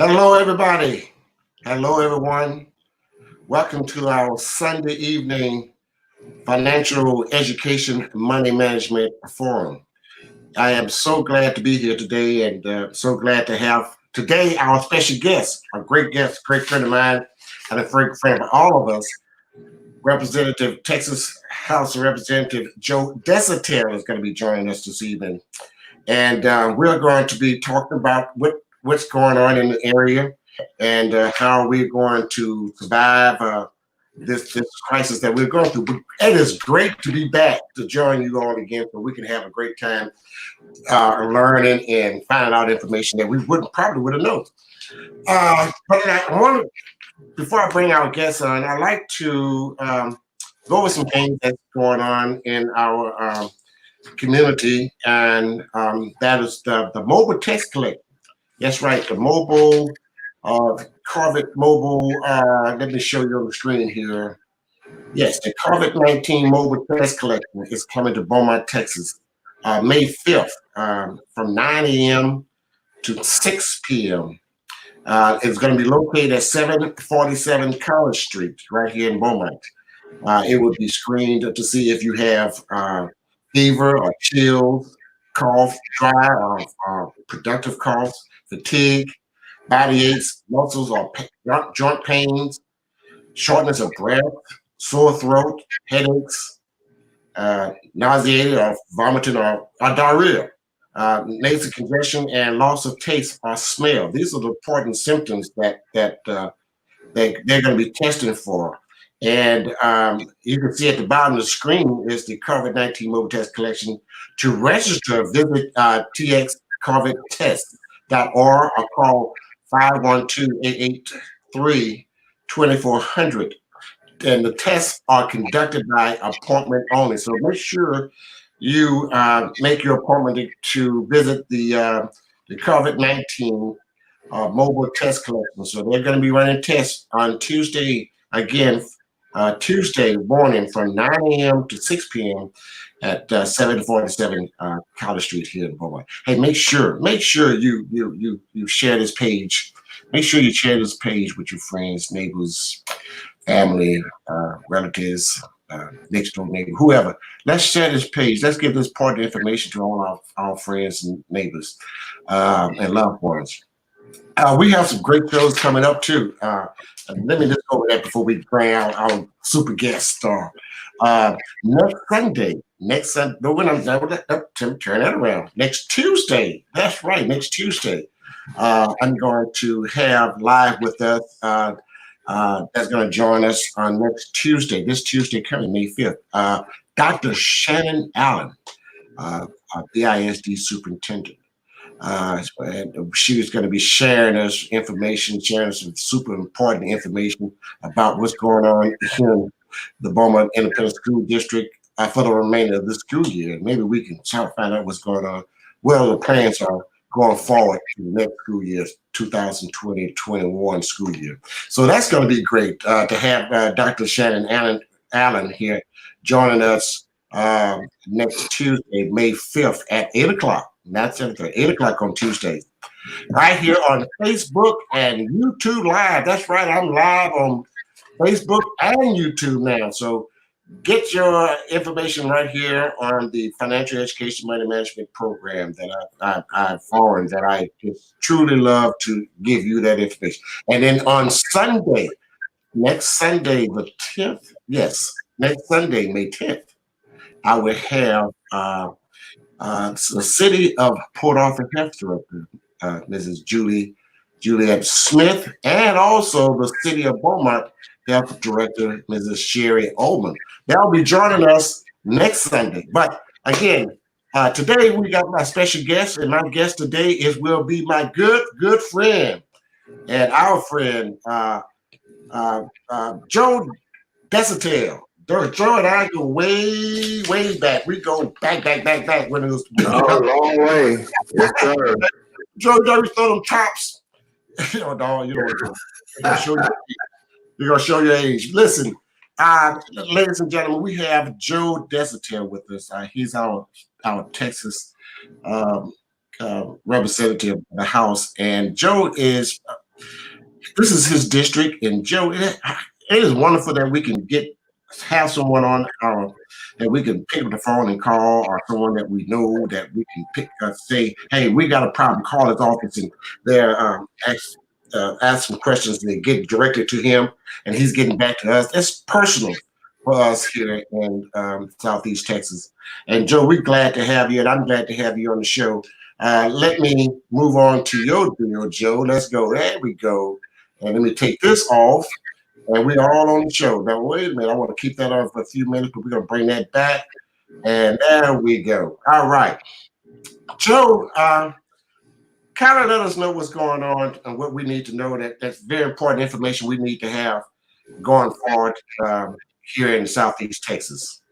Hello, everybody. Hello, everyone. Welcome to our Sunday evening financial education money management forum. I am so glad to be here today and so glad to have today our special guest, a great guest, great friend of mine, and a great friend of all of us, Representative Texas House of Representative Joe DeShotel is going to be joining us this evening. And we're going to be talking about what's going on in the area and how we're going to survive this crisis that we're going through. But it is great to be back to join you all again so we can have a great time learning and finding out information that we probably would have known. But before I bring our guests on, I'd like to go over some things that's going on in our community, and that is the mobile test collection. That's right, the mobile COVID mobile. Let me show you on the screen here. Yes, the COVID-19 mobile test collection is coming to Beaumont, Texas, May 5th, from 9 a.m. to 6 p.m. It's going to be located at 747 College Street, right here in Beaumont. It would be screened to see if you have fever or chills, cough, dry or productive cough, fatigue, body aches, muscles or joint pains, shortness of breath, sore throat, headaches, nauseated or vomiting or diarrhea, nasal congestion, and loss of taste or smell. These are the important symptoms that they're going to be testing for. And you can see at the bottom of the screen is the COVID-19 mobile test collection. To register, visit txcovidtest.org or call 512-883-2400. And the tests are conducted by appointment only. So make sure you make your appointment to visit the COVID-19 mobile test collection. So they're going to be running tests on Tuesday, again, Tuesday morning from 9 a.m. to 6 p.m. at 747 College Street here in Beaumont. Hey, make sure you share this page. Make sure you share this page with your friends, neighbors, family, relatives, next door neighbor, whoever. Let's share this page. Let's give this part of information to all our friends and neighbors and loved ones. We have some great shows coming up too. Let me just go over that before we bring out our super guest star. Next Sunday, no, when I'm done with that, turn that around. Next Tuesday, that's right, next Tuesday, I'm going to have live with us. That's going to join us on next Tuesday, this Tuesday coming, May 5th. Dr. Shannon Allen, BISD superintendent. She was going to be sharing us information, sharing some super important information about what's going on in the Beaumont Independent School District for the remainder of the school year. Maybe we can try to find out what's going on, where the plans are going forward to the next school year, 2020-21 school year. So that's going to be great to have Dr. Shannon Allen here joining us next Tuesday, May 5th at 8 o'clock. That's at 8 o'clock on Tuesday. Right here on Facebook and YouTube Live. That's right, I'm live on Facebook and YouTube now. So get your information right here on the Financial Education Money Management Program that I've formed, that I just truly love to give you that information. And then on Sunday, next Sunday, the 10th, yes, next Sunday, May 10th, I will have the City of Port Arthur Health Director, Mrs. Juliet Smith, and also the City of Beaumont Health Director, Mrs. Sherry Ullman. They'll be joining us next Sunday. But again, today we got my special guest, and my guest today will be my good friend and our friend, Joe DeShotel. Joe and I go way back. We go back when it was long way. Yes, sir. Joe, you throw them tops. Dog, you're gonna show your age. Listen, ladies and gentlemen, we have Joe DeShotel with us. He's our Texas representative of the House, and Joe is This is his district, and Joe, it is wonderful that we can have someone on our that we can pick up the phone and call, or someone that we know that we can say, hey, we got a problem. Call his office, and they're ask some questions, and they get directly to him, and he's getting back to us. It's personal for us here in Southeast Texas. And Joe, we're glad to have you, and I'm glad to have you on the show. Let me move on to your deal, Joe. Let's go. There we go. And let me take this off. And we are all on the show. Now, wait a minute. I want to keep that on for a few minutes, but we're going to bring that back. And there we go. All right. Joe, kind of let us know what's going on and what we need to know. That's very important information we need to have going forward here in Southeast Texas.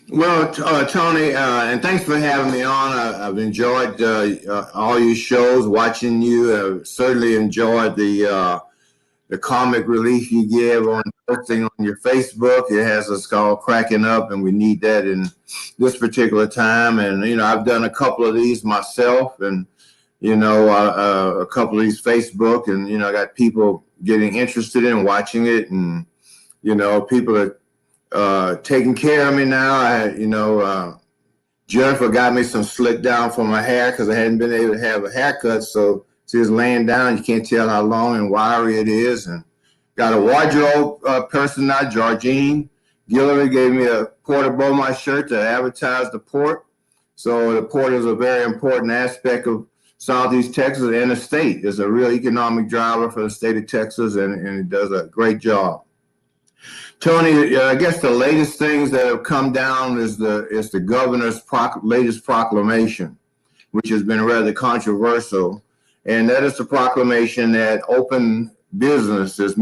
Well, Tony, and thanks for having me on. I've enjoyed all your shows, watching you. I've certainly enjoyed the comic relief you give on posting on your Facebook. It has us all cracking up, and we need that in this particular time. And, I've done a couple of these myself, and, a couple of these Facebook, and, I got people getting interested in watching it, and, people are taking care of me now. Jennifer got me some slick down for my hair because I hadn't been able to have a haircut. So just laying down, you can't tell how long and wiry it is. And got a wardrobe person now, Georgine Guillory gave me a port above my shirt to advertise the port. So the port is a very important aspect of Southeast Texas and the state. It's a real economic driver for the state of Texas, and it does a great job. Tony, I guess the latest things that have come down is the governor's latest proclamation, which has been rather controversial. And that is the proclamation that open businesses,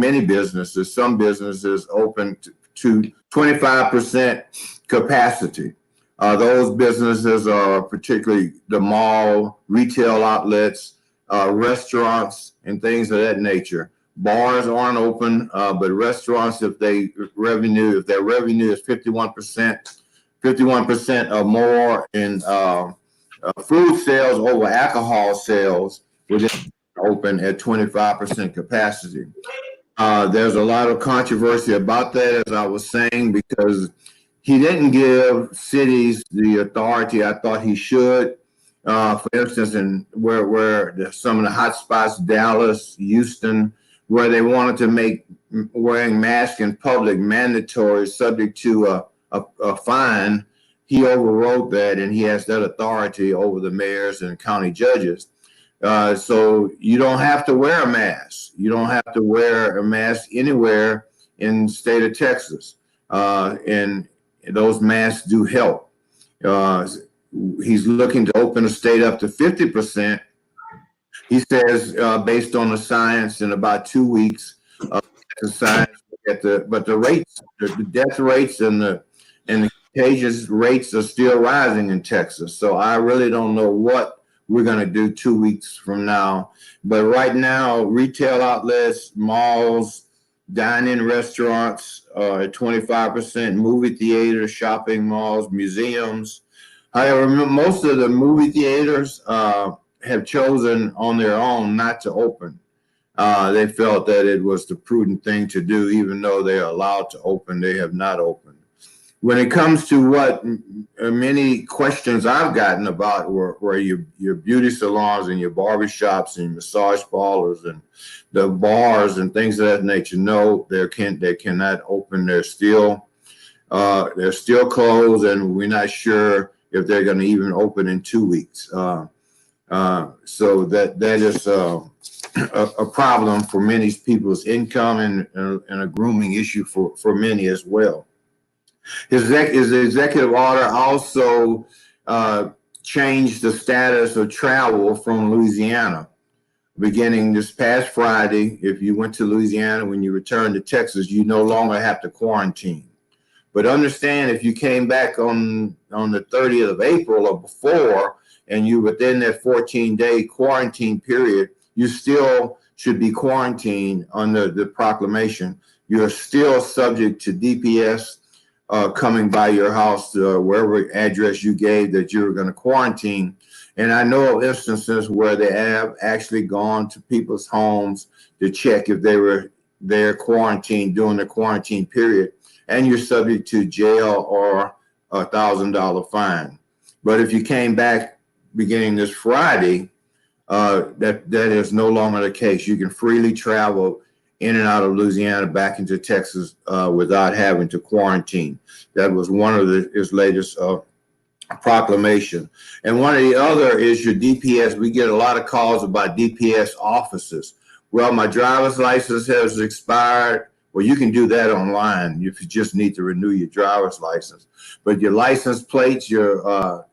some businesses open to 25% capacity. Those businesses are particularly the mall, retail outlets, restaurants, and things of that nature. Bars aren't open, but restaurants, if their revenue is 51% or more in food sales over alcohol sales, within open at 25% capacity. There's a lot of controversy about that, as I was saying, because he didn't give cities the authority I thought he should. For instance, where some of the hot spots, Dallas, Houston, where they wanted to make wearing masks in public mandatory, subject to a fine, he overrode that, and he has that authority over the mayors and county judges. So you don't have to wear a mask. You don't have to wear a mask anywhere in the state of Texas. And those masks do help. He's looking to open the state up to 50%. He says, based on the science, in about 2 weeks, the science, but the rates, the death rates and the contagious rates are still rising in Texas. So I really don't know what we're going to do 2 weeks from now. But right now, retail outlets, malls, dine-in restaurants are at 25%, movie theaters, shopping malls, museums. However, most of the movie theaters have chosen on their own not to open. They felt that it was the prudent thing to do, even though they're allowed to open, they have not opened. When it comes to what many questions I've gotten about were your beauty salons and your barbershops and massage parlors and the bars and things of that nature, no, they cannot open. They're still closed, and we're not sure if they're going to even open in 2 weeks. So that is a problem for many people's income and a grooming issue for many as well. His executive order also changed the status of travel from Louisiana. Beginning this past Friday, if you went to Louisiana, when you return to Texas, you no longer have to quarantine. But understand, if you came back on the 30th of April or before, and you within that 14-day quarantine period, you still should be quarantined under the proclamation. You're still subject to DPS coming by your house, wherever address you gave that you were going to quarantine. And I know of instances where they have actually gone to people's homes to check if they were there quarantined during the quarantine period, and you're subject to jail or $1,000 fine. But if you came back beginning this Friday, that is no longer the case. You can freely travel in and out of Louisiana back into Texas without having to quarantine. That was one of his latest proclamation. And one of the other is your DPS. We get a lot of calls about DPS offices. Well, my driver's license has expired. Well, you can do that online if you just need to renew your driver's license. But your license plates, your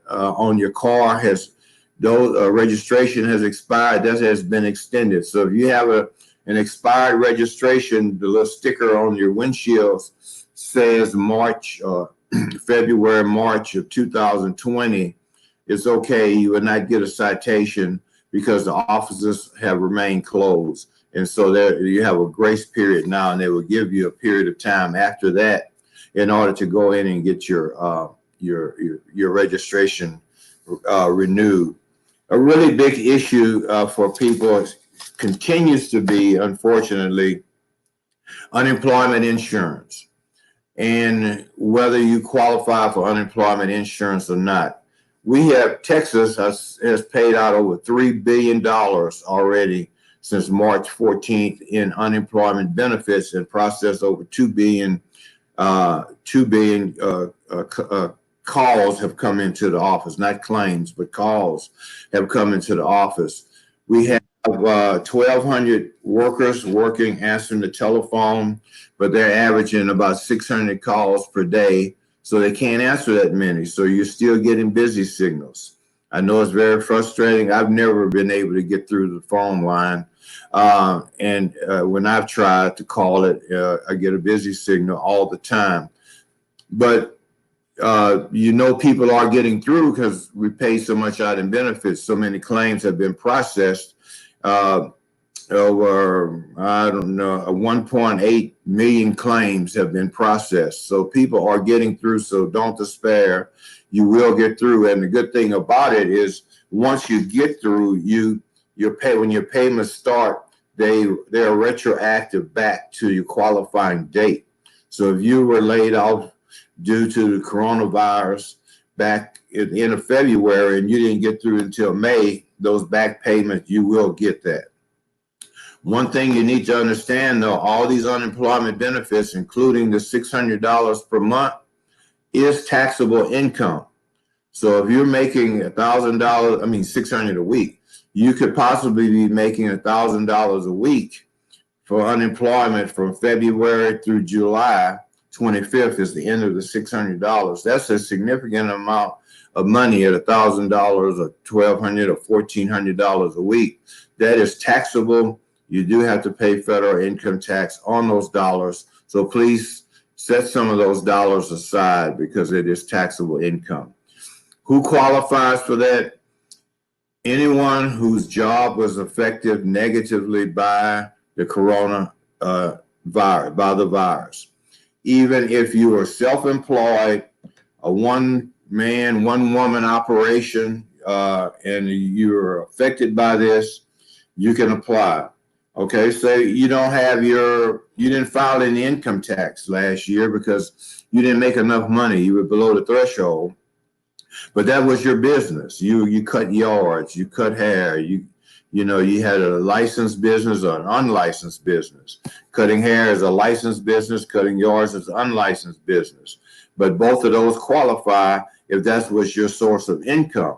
on your car has those registration has expired. That has been extended. So if you have an expired registration, the little sticker on your windshield says March February, March of 2020, it's okay. You would not get a citation because the offices have remained closed. And so there you have a grace period now, and they will give you a period of time after that in order to go in and get your registration renewed. A really big issue for people continues to be, unfortunately, unemployment insurance. And whether you qualify for unemployment insurance or not. Texas has paid out over $3 billion already since March 14th in unemployment benefits, and processed over 2 billion calls have come into the office, not claims, but calls have come into the office. We have 1,200 workers answering the telephone, but they're averaging about 600 calls per day, so they can't answer that many. So you're still getting busy signals. I know it's very frustrating. I've never been able to get through the phone line. And when I've tried to call it, I get a busy signal all the time. But people are getting through because we pay so much out in benefits. So many claims have been processed. Over, 1.8 million claims have been processed. So people are getting through, so don't despair. You will get through. And the good thing about it is once you get through, when your payments start, they're retroactive back to your qualifying date. So if you were laid off due to the coronavirus back at the end of February and you didn't get through until May, those back payments, you will get that. One thing you need to understand, though, all these unemployment benefits, including the $600 per month, is taxable income. So if you're making $1,000, $600 a week, you could possibly be making $1,000 a week for unemployment from February through July 25th is the end of the $600. That's a significant amount of money at $1,000 or $1,200 or $1,400 a week. That is taxable. You do have to pay federal income tax on those dollars. So please set some of those dollars aside because it is taxable income. Who qualifies for that? Anyone whose job was affected negatively by the corona virus, by the virus. Even if you are self-employed, a one-man, one-woman operation, and you're affected by this, you can apply. Okay, so you didn't file any income tax last year because you didn't make enough money. You were below the threshold, but that was your business. You cut yards, you cut hair, you had a licensed business or an unlicensed business. Cutting hair is a licensed business, cutting yards is an unlicensed business. But both of those qualify if that was your source of income.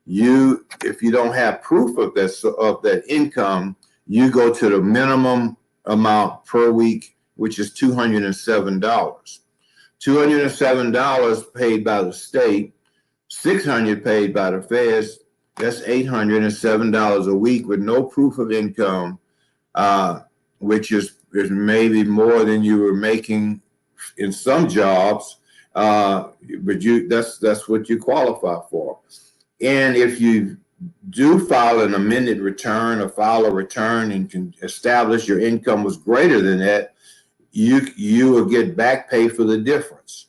If you don't have proof of that income, you go to the minimum amount per week, which is $207. $207 paid by the state, $600 paid by the feds. That's $807 a week with no proof of income, which is maybe more than you were making in some jobs, but that's what you qualify for. And if you do file an amended return or file a return and can establish your income was greater than that, you will get back pay for the difference.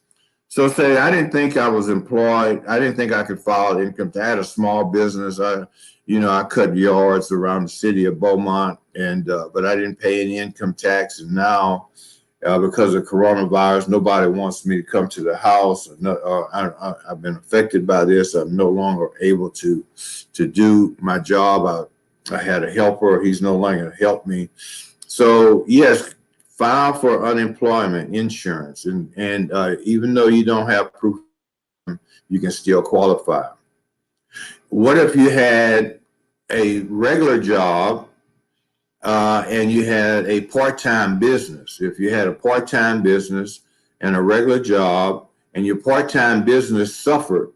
So say I didn't think I was employed. I didn't think I could file income tax. I had a small business. I cut yards around the city of Beaumont, and but I didn't pay any income tax. And now, because of coronavirus, nobody wants me to come to the house. I've been affected by this. I'm no longer able to do my job. I had a helper. He's no longer help me. So yes, file for unemployment insurance, and even though you don't have proof, you can still qualify. What if you had a regular job and you had a part-time business? If you had a part-time business and a regular job, and your part-time business suffered,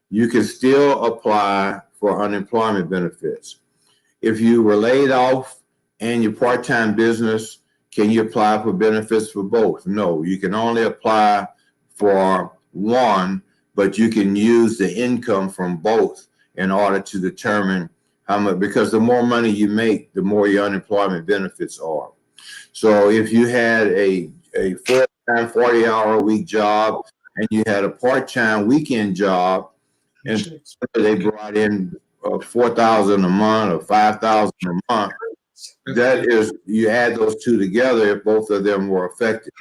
you can still apply for unemployment benefits. If you were laid off and your part-time business, can you apply for benefits for both? No, you can only apply for one, but you can use the income from both in order to determine how much, because the more money you make, the more your unemployment benefits are. So if you had a full-time 40-hour-a-week job and you had a part-time weekend job, and they brought in $4,000 a month or $5,000 a month, that is, you add those two together if both of them were affected.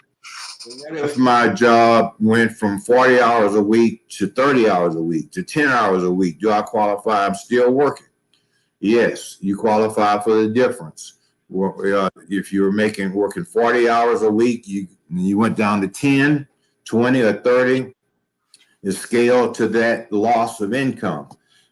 If my job went from 40 hours a week to 30 hours a week to 10 hours a week, do I qualify? I'm still working. Yes, you qualify for the difference. If you were working 40 hours a week, you went down to 10, 20, or 30, is scaled to that loss of income.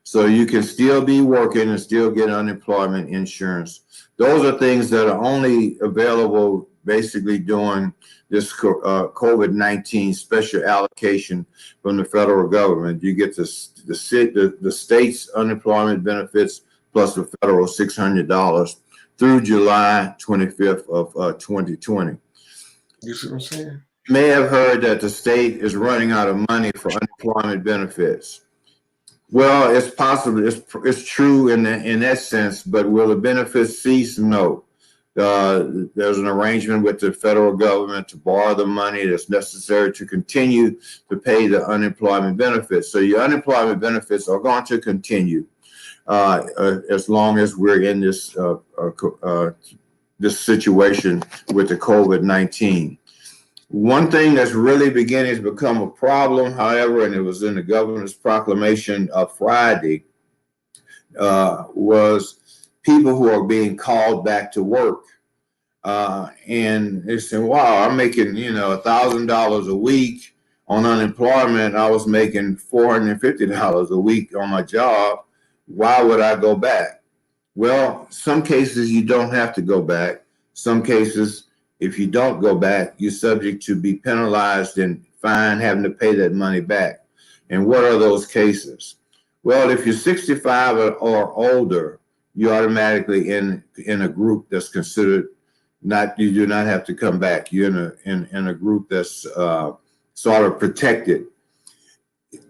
So you can still be working and still get unemployment insurance. Those are things that are only available basically during this COVID-19 special allocation from the federal government. You get the state's unemployment benefits plus the federal $600 through July 25th of 2020. You see what I'm saying? You may have heard that the state is running out of money for unemployment benefits. Well, it's possible. It's true in that sense, but will the benefits cease? No. There's an arrangement with the federal government to borrow the money that's necessary to continue to pay the unemployment benefits. So your unemployment benefits are going to continue as long as we're in this this situation with the COVID-19. One thing that's really beginning to become a problem, however, and it was in the governor's proclamation of Friday, was people who are being called back to work. And they said, wow, I'm making, $1,000 a week on unemployment. I was making $450 a week on my job. Why would I go back? Well, some cases you don't have to go back. Some cases, if you don't go back, you're subject to be penalized and fined, having to pay that money back. And what are those cases? Well, if you're 65 or older, you're automatically in a group that's considered you do not have to come back. You're in a group that's sort of protected.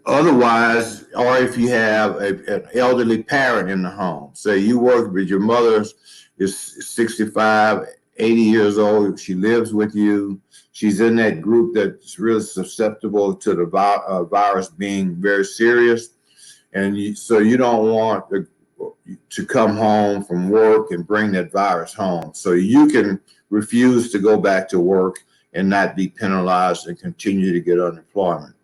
Otherwise, or if you have an elderly parent in the home, say you work with your mother is 65, 80 years old, she lives with you, she's in that group that's really susceptible to the virus being very serious, and so you don't want to come home from work and bring that virus home. So you can refuse to go back to work and not be penalized and continue to get unemployment.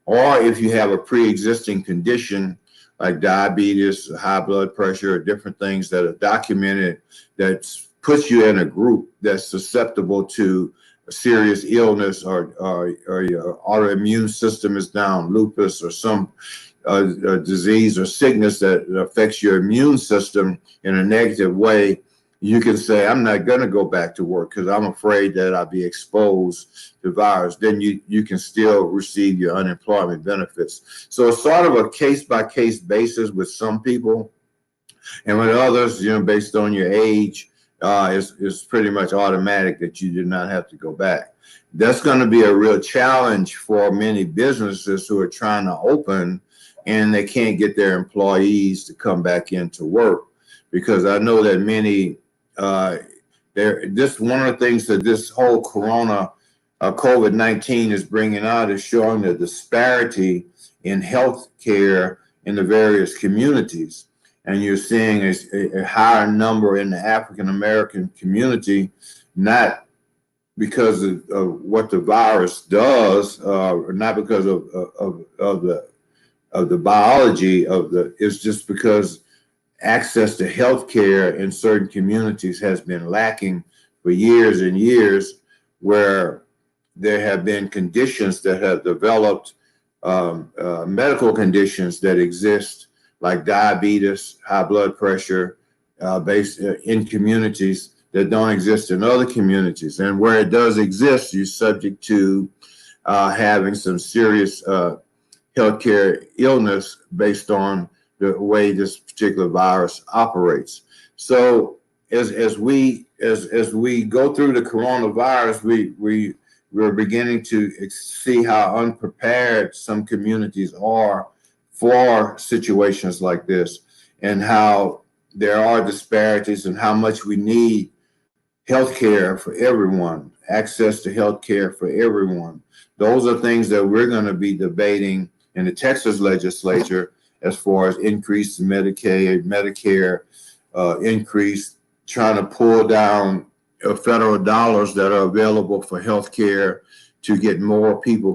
Or if you have a pre-existing condition like diabetes, high blood pressure, or different things that are documented that puts you in a group that's susceptible to a serious illness, or your autoimmune system is down, lupus or some disease or sickness that affects your immune system in a negative way, you can say, I'm not going to go back to work because I'm afraid that I'll be exposed to virus. Then you can still receive your unemployment benefits. So it's sort of a case-by-case basis with some people, and with others, based on your age, it's pretty much automatic that you do not have to go back. That's going to be a real challenge for many businesses who are trying to open and they can't get their employees to come back into work, because I know that many, one of the things that this whole Corona COVID-19 is bringing out is showing the disparity in health care in the various communities. And you're seeing a higher number in the African American community, not because of what the virus does, not because of the biology it's just because access to health care in certain communities has been lacking for years and years, where there have been conditions that have developed, medical conditions that exist, like diabetes, high blood pressure, based in communities that don't exist in other communities. And where it does exist, you're subject to having some serious healthcare illness based on the way this particular virus operates. So as we go through the coronavirus, we're beginning to see how unprepared some communities are for situations like this, and how there are disparities and how much we need healthcare for everyone, access to healthcare for everyone. Those are things that we're going to be debating in the Texas legislature, as far as increased Medicaid, Medicare, increase, trying to pull down federal dollars that are available for healthcare to get more people